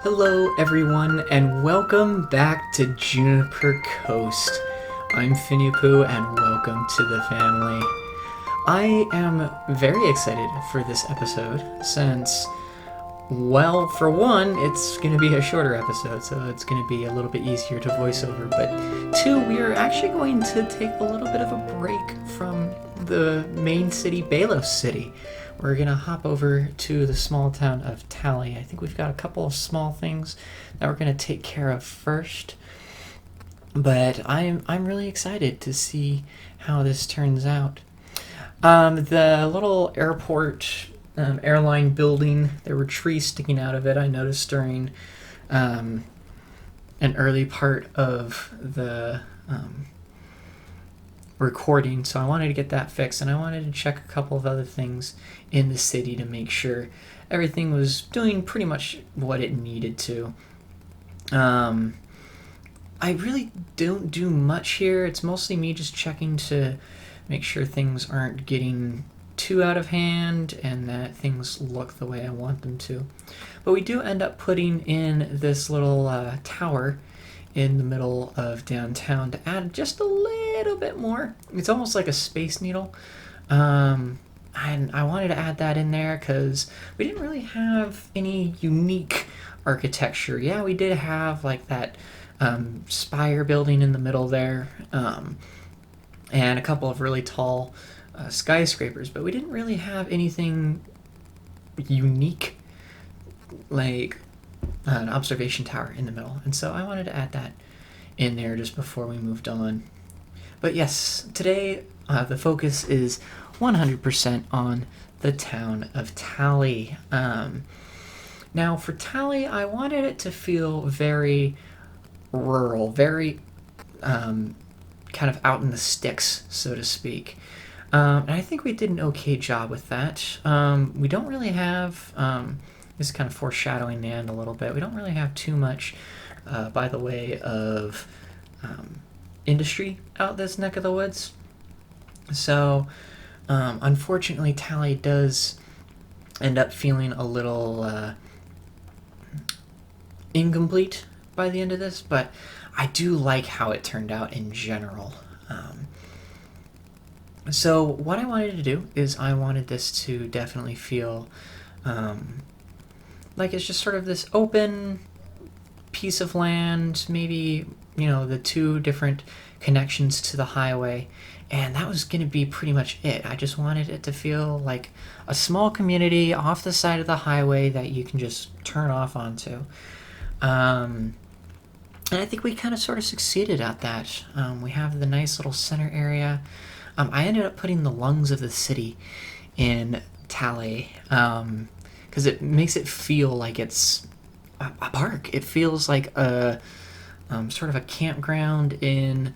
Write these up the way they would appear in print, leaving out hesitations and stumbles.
Hello, everyone, and welcome back to Juniper Coast. I'm Phamily, and welcome to the family. I am very excited for this episode since, well, for one, it's going to be a shorter episode, so it's going to be a little bit easier to voice over, but two, we are actually going to take a little bit of a break from the main city, Balos City. We're going to hop over to the small town of TALLY. I think we've got a couple of small things that we're going to take care of first. But I'm really excited to see how this turns out. The little airport airline building, there were trees sticking out of it. I noticed during an early part of the recording, so I wanted to get that fixed, and I wanted to check a couple of other things in the city to make sure everything was doing pretty much what it needed to. I really don't do much here. It's mostly me just checking to make sure things aren't getting too out of hand and that things look the way I want them to. But we do end up putting in this little tower in the middle of downtown to add just a little bit more. It's almost like a space needle. And I wanted to add that in there because we didn't really have any unique architecture. Yeah, we did have like that spire building in the middle there, and a couple of really tall skyscrapers, but we didn't really have anything unique like an observation tower in the middle, and so I wanted to add that in there just before we moved on. But yes, today the focus is 100% on the town of TALLY. Now for TALLY, I wanted it to feel very rural, very kind of out in the sticks, so to speak. And I think we did an okay job with that. We don't really have... this is kind of foreshadowing the end a little bit. We don't really have too much by the way of industry out this neck of the woods. So, unfortunately, TALLY does end up feeling a little incomplete by the end of this, but I do like how it turned out in general. So what I wanted to do is I wanted this to definitely feel like it's just sort of this open piece of land, maybe, the two different connections to the highway, and that was going to be pretty much it. I just wanted it to feel like a small community off the side of the highway that you can just turn off onto. And I think we kind of sort of succeeded at that. We have the nice little center area. I ended up putting the lungs of the city in TALLY, because it makes it feel like it's a park. It feels like a sort of a campground in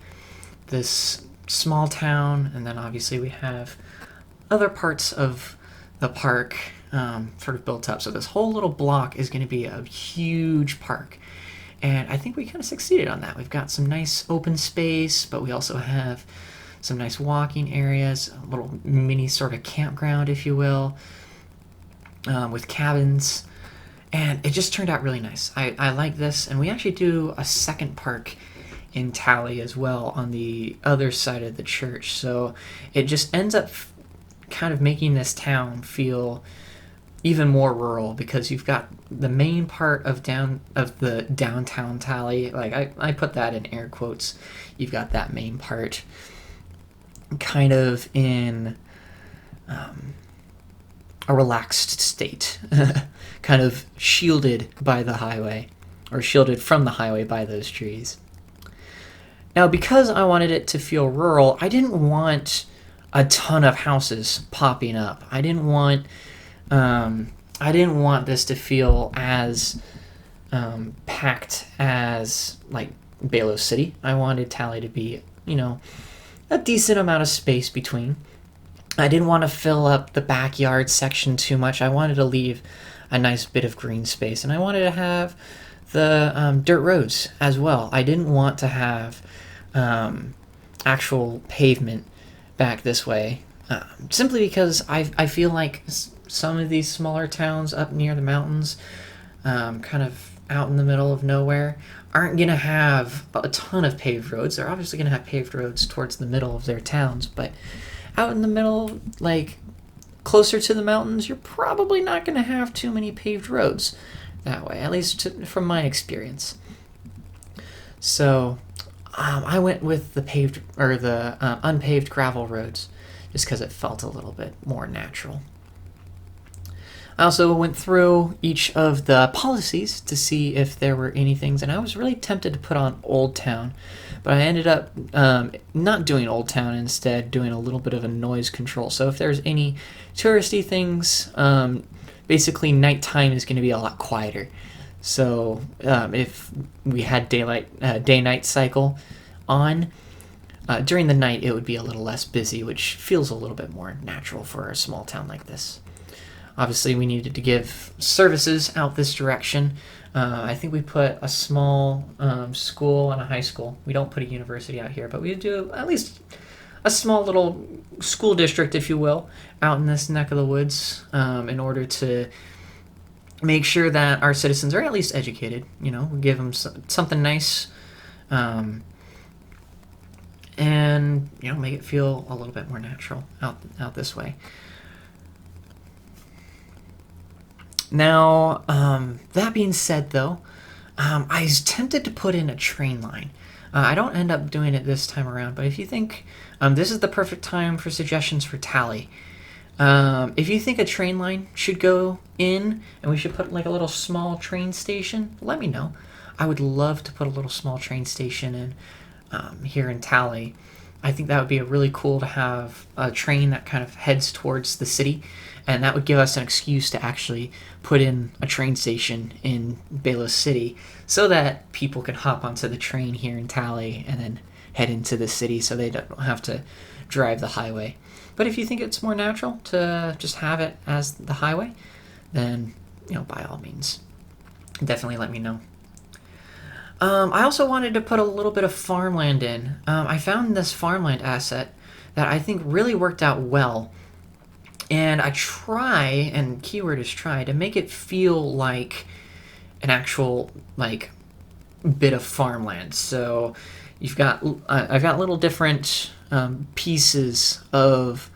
this small town, and then obviously we have other parts of the park sort of built up. So this whole little block is going to be a huge park, and I think we kind of succeeded on that. We've got some nice open space, but we also have some nice walking areas, a little mini sort of campground, if you will, with cabins, and it just turned out really nice. I like this, and we actually do a second park in TALLY as well on the other side of the church, so it just ends up kind of making this town feel even more rural, because you've got the main part of the downtown TALLY, like I put that in air quotes. You've got that main part kind of in a relaxed state, kind of shielded by the highway, or shielded from the highway by those trees. Now, because I wanted it to feel rural, I didn't want a ton of houses popping up. I didn't want this to feel as packed as like Balos City. I wanted TALLY to be, a decent amount of space between. I didn't want to fill up the backyard section too much. I wanted to leave a nice bit of green space, and I wanted to have the dirt roads as well. I didn't want to have actual pavement back this way, simply because I feel like some of these smaller towns up near the mountains kind of out in the middle of nowhere aren't going to have a ton of paved roads. They're obviously going to have paved roads towards the middle of their towns, but out in the middle, like closer to the mountains, you're probably not going to have too many paved roads that way, at least from my experience. So I went with the paved or the unpaved gravel roads just because it felt a little bit more natural. I also went through each of the policies to see if there were any things, and I was really tempted to put on Old Town, but I ended up not doing Old Town, instead doing a little bit of a noise control. So if there's any touristy things, basically nighttime is going to be a lot quieter. So if we had day-night cycle on, during the night it would be a little less busy, which feels a little bit more natural for a small town like this. Obviously, we needed to give services out this direction. I think we put a small school and a high school. We don't put a university out here, but we do at least a small little school district, if you will, out in this neck of the woods in order to make sure that our citizens are at least educated. We give them something nice and, make it feel a little bit more natural out this way. Now, that being said, though, I was tempted to put in a train line. I don't end up doing it this time around, but if you think this is the perfect time for suggestions for TALLY. If you think a train line should go in and we should put like a little small train station, let me know. I would love to put a little small train station in here in TALLY. I think that would be really cool to have a train that kind of heads towards the city, and that would give us an excuse to actually put in a train station in Bayless City so that people can hop onto the train here in TALLY and then head into the city so they don't have to drive the highway. But if you think it's more natural to just have it as the highway, then, by all means, definitely let me know. I also wanted to put a little bit of farmland in. I found this farmland asset that I think really worked out well. And I try, and keyword is try, to make it feel like an actual, bit of farmland. So I've got little different pieces of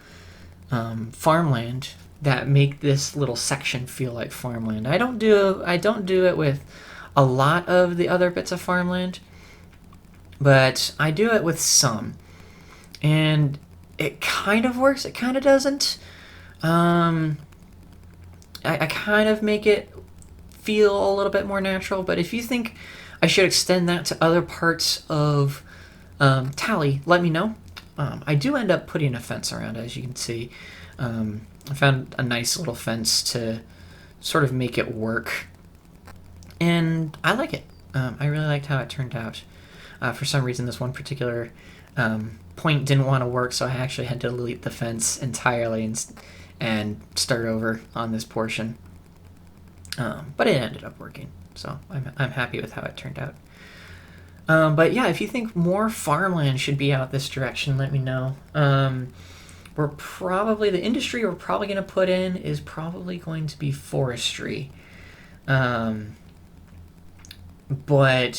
farmland that make this little section feel like farmland. I don't do it with a lot of the other bits of farmland, but I do it with some, and it kind of works. It kind of doesn't. I kind of make it feel a little bit more natural, but if you think I should extend that to other parts of TALLY, let me know. I do end up putting a fence around it, as you can see. I found a nice little fence to sort of make it work, and I like it. I really liked how it turned out. For some reason, this one particular point didn't want to work, so I actually had to delete the fence entirely and start over on this portion. But it ended up working, so I'm happy with how it turned out. But yeah, if you think more farmland should be out this direction, let me know. The industry we're probably going to put in is probably going to be forestry. But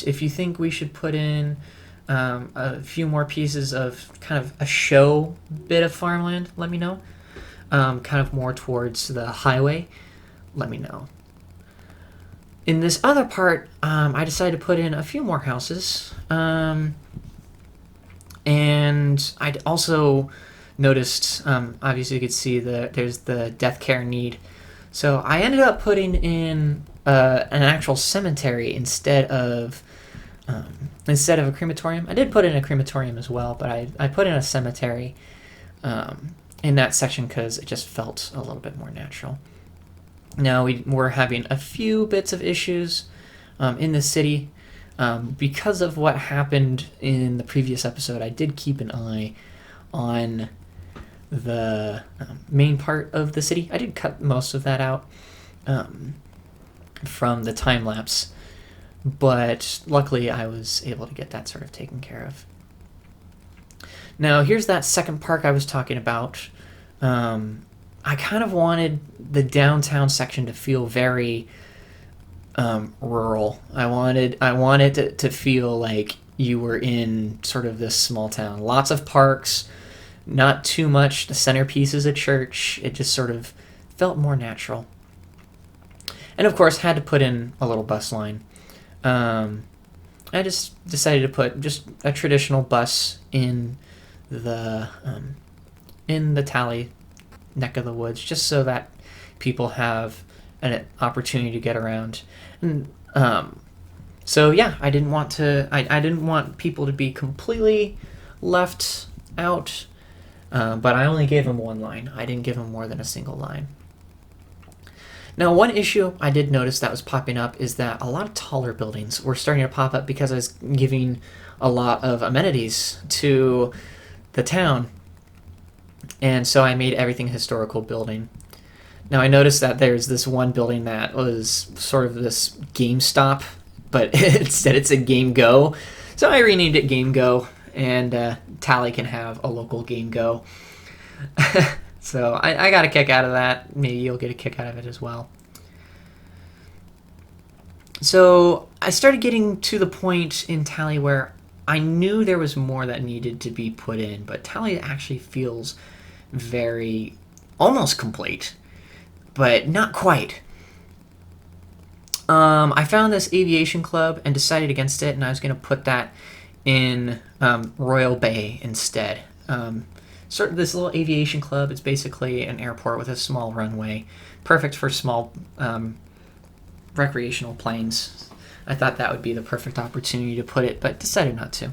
if you think we should put in a few more pieces of kind of a show bit of farmland, let me know. Kind of more towards the highway, let me know. In this other part, I decided to put in a few more houses. And I'd also noticed, obviously you could see there's the death care need. So I ended up putting in an actual cemetery instead of a crematorium. I did put in a crematorium as well, but I put in a cemetery in that section because it just felt a little bit more natural. Now we're having a few bits of issues in the city because of what happened in the previous episode. I did keep an eye on the main part of the city. I did cut most of that out from the time lapse, but luckily I was able to get that sort of taken care of. Now here's that second park I was talking about. I kind of wanted the downtown section to feel very rural. I wanted it to feel like you were in sort of this small town. Lots of parks, not too much. The centerpiece is a church. It just sort of felt more natural. And of course, had to put in a little bus line. I just decided to put just a traditional bus the in the TALLY neck of the woods, just so that people have an opportunity to get around. And so yeah, I didn't want people to be completely left out, but I only gave them one line. I didn't give them more than a single line. Now, one issue I did notice that was popping up is that a lot of taller buildings were starting to pop up because I was giving a lot of amenities to the town. And so I made everything a historical building. Now, I noticed that there's this one building that was sort of this GameStop, but instead it's a Game Go. So I renamed it Game Go, and TALLY can have a local Game Go. So I got a kick out of that. Maybe you'll get a kick out of it as well. So I started getting to the point in TALLY where I knew there was more that needed to be put in, but TALLY actually feels very almost complete, but not quite. I found this aviation club and decided against it, and I was going to put that in Royal Bay instead. Sort of this little aviation club. It's basically an airport with a small runway, perfect for small recreational planes. I thought that would be the perfect opportunity to put it, but decided not to.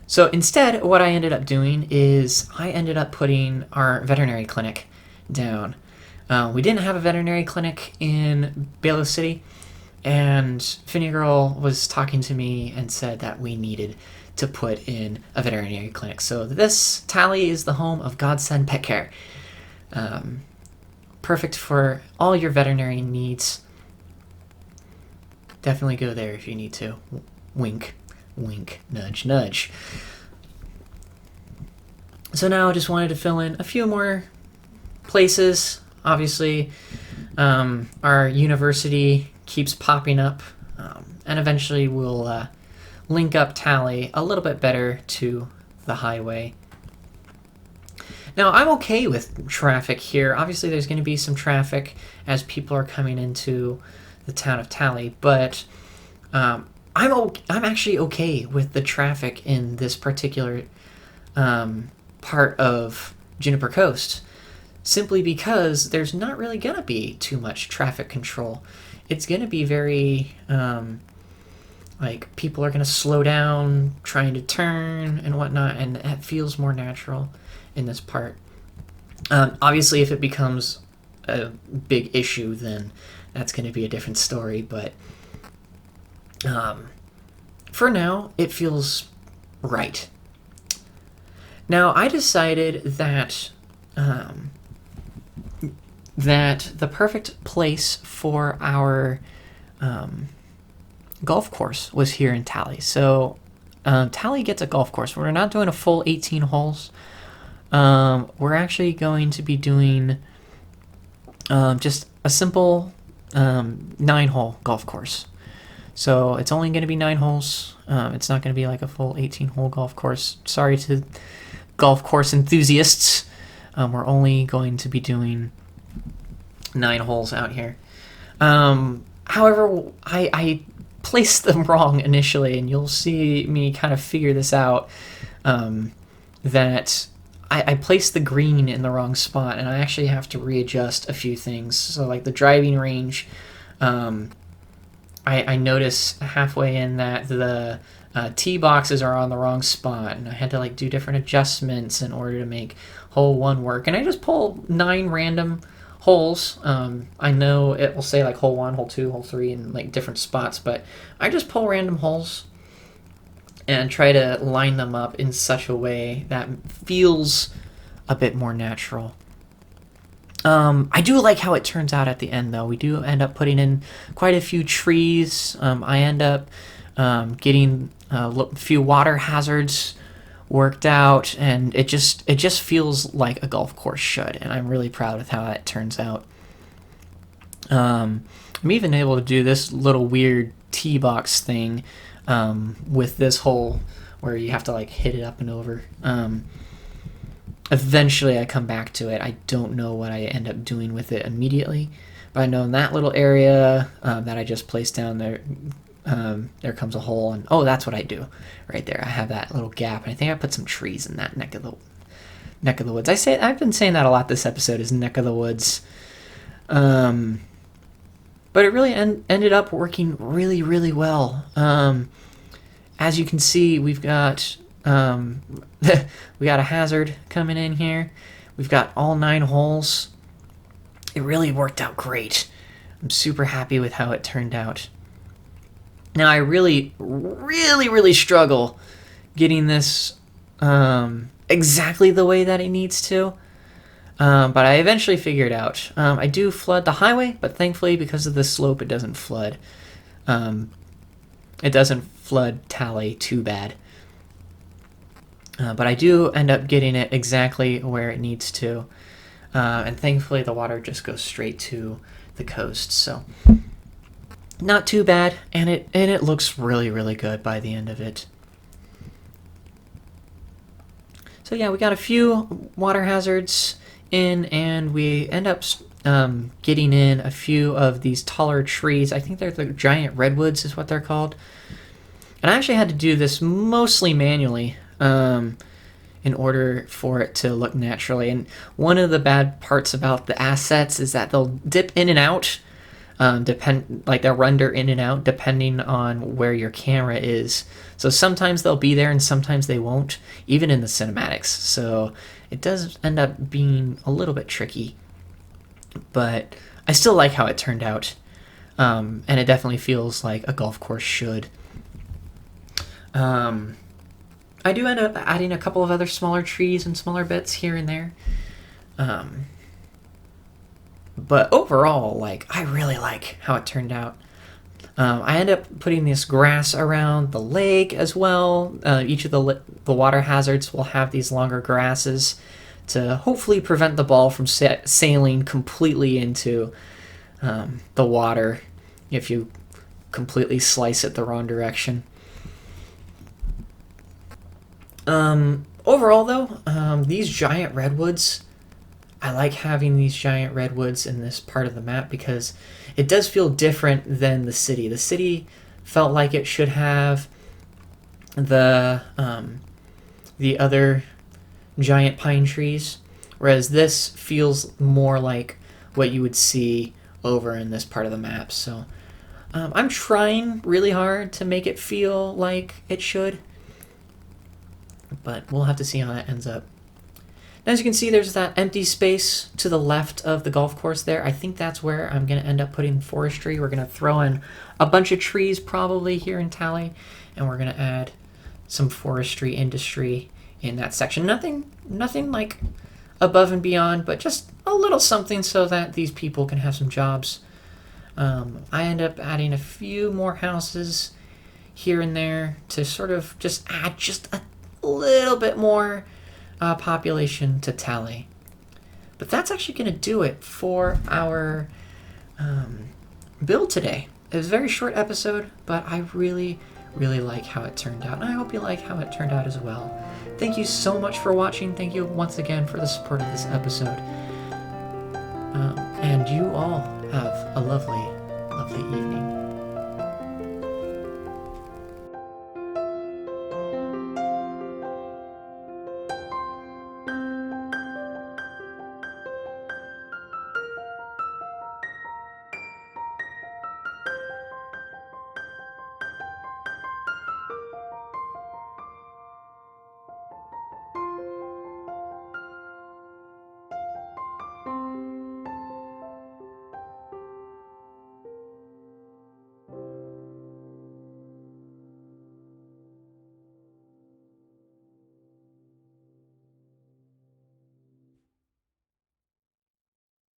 So instead, what I ended up doing is I ended up putting our veterinary clinic down. We didn't have a veterinary clinic in Baylor City, and Finny Girl was talking to me and said that we needed to put in a veterinary clinic. So this TALLY is the home of Godsend Pet Care. Perfect for all your veterinary needs. Definitely go there if you need to. Wink, wink, nudge, nudge. So now I just wanted to fill in a few more places. Obviously, our university keeps popping up, and eventually we'll link up TALLY a little bit better to the highway. Now, I'm okay with traffic here. Obviously, there's going to be some traffic as people are coming into the town of TALLY, but I'm actually okay with the traffic in this particular part of Juniper Coast, simply because there's not really going to be too much traffic control. It's going to be very like people are going to slow down trying to turn and whatnot, and it feels more natural in this part. Obviously, if it becomes a big issue, then that's going to be a different story, but for now, it feels right. Now, I decided that that the perfect place for our golf course was here in TALLY. So TALLY gets a golf course. We're not doing a full 18 holes. We're actually going to be doing just a simple 9-hole golf course. So it's only going to be 9 holes. It's not going to be like a full 18-hole golf course. Sorry to golf course enthusiasts. We're only going to be doing 9 holes out here. However, I placed them wrong initially, and you'll see me kind of figure this out, that I placed the green in the wrong spot, and I actually have to readjust a few things. So like the driving range, I noticed halfway in that the tee boxes are on the wrong spot, and I had to like do different adjustments in order to make hole 1 work. And I just pulled 9 random holes. I know it will say like hole 1, hole 2, hole 3 in like different spots, but I just pull random holes and try to line them up in such a way that feels a bit more natural. I do like how it turns out at the end, though. We do end up putting in quite a few trees. I end up getting a few water hazards worked out, and it just feels like a golf course should, and I'm really proud of how that turns out. I'm even able to do this little weird tee box thing with this hole where you have to like hit it up and over. Eventually I come back to it. I don't know what I end up doing with it immediately, but I know in that little area that I just placed down there, there comes a hole, and oh, that's what I do right there. I have that little gap, and I think I put some trees in that neck of the woods. I've been saying that a lot this episode, is neck of the woods. But it really ended up working really, really well. As you can see, we've got we got a hazard coming in here. We've got all 9 holes. It really worked out great. I'm super happy with how it turned out. Now I really, really, really struggle getting this exactly the way that it needs to. But I eventually figured out. I do flood the highway, but thankfully because of the slope it doesn't flood. It doesn't flood Tally too bad. But I do end up getting it exactly where it needs to. And thankfully the water just goes straight to the coast. So not too bad, and it looks really, really good by the end of it. So yeah, we got a few water hazards in, and we end up getting in a few of these taller trees. I think they're the giant redwoods is what they're called. And I actually had to do this mostly manually in order for it to look naturally. And one of the bad parts about the assets is that they'll dip in and out, they'll render in and out depending on where your camera is. So sometimes they'll be there and sometimes they won't, even in the cinematics. So it does end up being a little bit tricky, but I still like how it turned out. And it definitely feels like a golf course should. I do end up adding a couple of other smaller trees and smaller bits here and there. But overall, like, I really like how it turned out. I end up putting this grass around the lake as well. Each of the water hazards will have these longer grasses to hopefully prevent the ball from sailing completely into the water if you completely slice it the wrong direction. Overall, though, these giant redwoods, I like having these giant redwoods in this part of the map because it does feel different than the city. The city felt like it should have the other giant pine trees, whereas this feels more like what you would see over in this part of the map. So I'm trying really hard to make it feel like it should, but we'll have to see how that ends up. As you can see, there's that empty space to the left of the golf course there. I think that's where I'm going to end up putting forestry. We're going to throw in a bunch of trees probably here in Tally, and we're going to add some forestry industry in that section. Nothing like above and beyond, but just a little something so that these people can have some jobs. I end up adding a few more houses here and there to sort of just add just a little bit more population to Tally. But that's actually going to do it for our build today. It was a very short episode, but I really, really like how it turned out, and I hope you like how it turned out as well. Thank you so much for watching. Thank you once again for the support of this episode. And you all have a lovely, lovely evening.